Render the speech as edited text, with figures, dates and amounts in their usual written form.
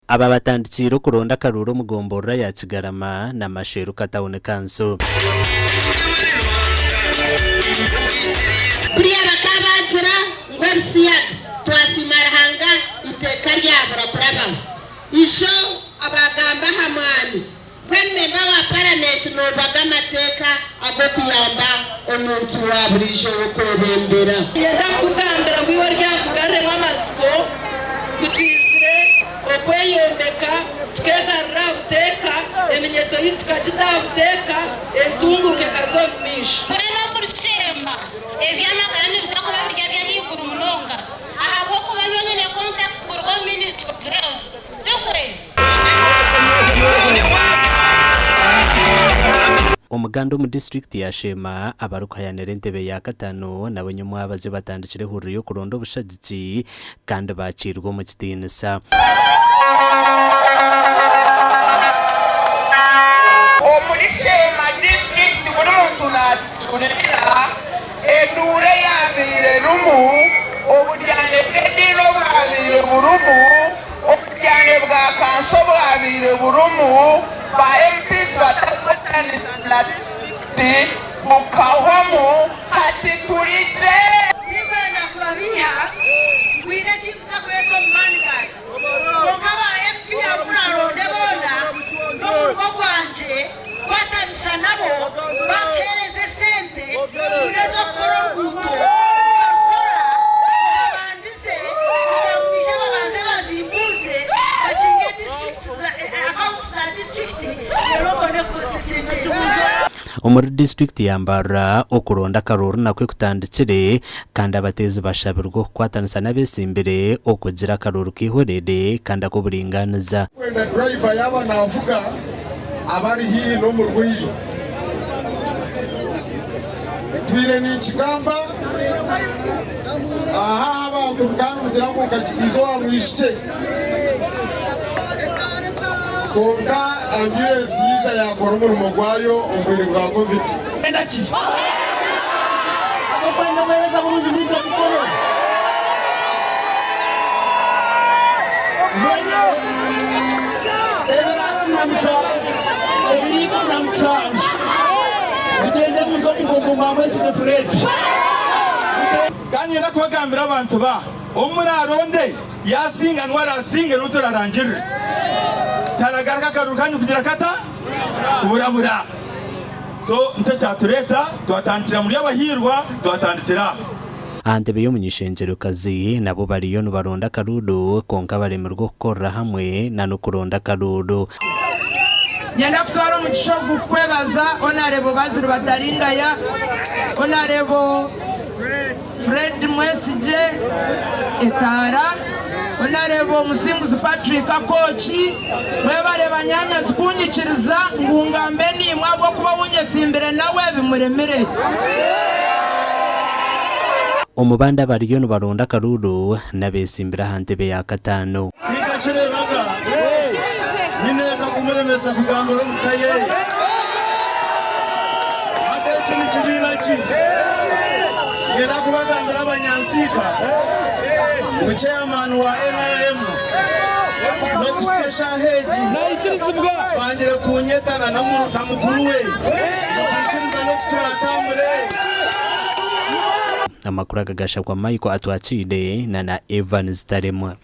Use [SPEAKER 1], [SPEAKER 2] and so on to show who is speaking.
[SPEAKER 1] aba batandikira kuronda karuro mugombora ya Kigarama na masheru katawone kanso
[SPEAKER 2] kuriya bakabajira ngwabisiyaga twasimarahanga iteka ryabura kuraba isho abagamba hamwani gwene bawa parliament no bagamateka ago kuyamba omuntu wa burisho okobembera
[SPEAKER 3] yenda kugambira gwiwe ryakugare mwamasiko kutwisire okweyombeka tukegarra uteka eminyeto yitukagita uteka entunguke kazomisho
[SPEAKER 4] kurena kurushema ebyamakarani bizakuba birya by'ikuru mulonga ahabo kuba byonyene contact kurwa ministry of health tukwe
[SPEAKER 1] umuganda mu district ya Shema abarukayanira entebe ya katano nabonye mwabaze batandikire huriro kuronda ubushagiki kandi bakirwa mu kitinisa
[SPEAKER 5] muri Shema district buri muntu naturira endure yabire rumu obudyane bw'edino bwabire burumu obudyane bwa kanso bwabire burumu ba MPs batakotanira bukahomu hati turize
[SPEAKER 2] ibana kubabiha gwira chipsa kweko manigati ngaba MP akuraronde bona no kwanje kwatanisa nabo bakereze sente urezo koro guto abandise kugisha babanze bazimbuze bacinge district accounts za district nerobone ko sente
[SPEAKER 1] umuri district yambara okuronda karuru nakwe kutandikire kandi abatezi bashabirwa kwatanisa nabesimbere okugira karuru kihorere kandi akuburinganiza
[SPEAKER 6] wenda driver yaba navuga abari hino mu rwiro twire n'ikigamba aha abantu kandi kugira ngo kakitizo amwishite konka ambulance yija yakora umurimo gwayo umbere bwa covid
[SPEAKER 5] endaki
[SPEAKER 6] abakwenda bereza mu bindi byo gukora
[SPEAKER 5] kandi nakubagambira abantu ba umuraronde yasinganwa arasinge n'uturarangirire taragaruka karukanye kugira kata kuburamura so nicyo cyatureta tuhatandikira muri abahirwa tuhatandikira
[SPEAKER 1] antebe yo munyishengerokazi nabo bariyo nubaronda karudo konka baremerwa gukora hamwe na no kuronda karudo
[SPEAKER 3] yenda kutwara mu gishogo kwebaza onarebo bazuru bataringaya onarebo Fred Mwesije etara onarebo musinguzi Patrick Akochi mwebare banyanya zikunyikiriza ngungambe ni mwabwo kuba wunyesimbere nawe bimuremere
[SPEAKER 1] umubanda bariyo nubaronda karudo nabesimbira hantebe ya katano
[SPEAKER 6] ikacireraga nyine kakumuremesa kugambira mutaye atechi n'ikibinachi yera kubagambira abanyansika mu chairman wa NRM no kusesha heji bangire kunyetana na mukuru we mukikiriza no kuturatambure
[SPEAKER 1] amakuru agagasha kwa Michael atwachide na Evans Taremwa.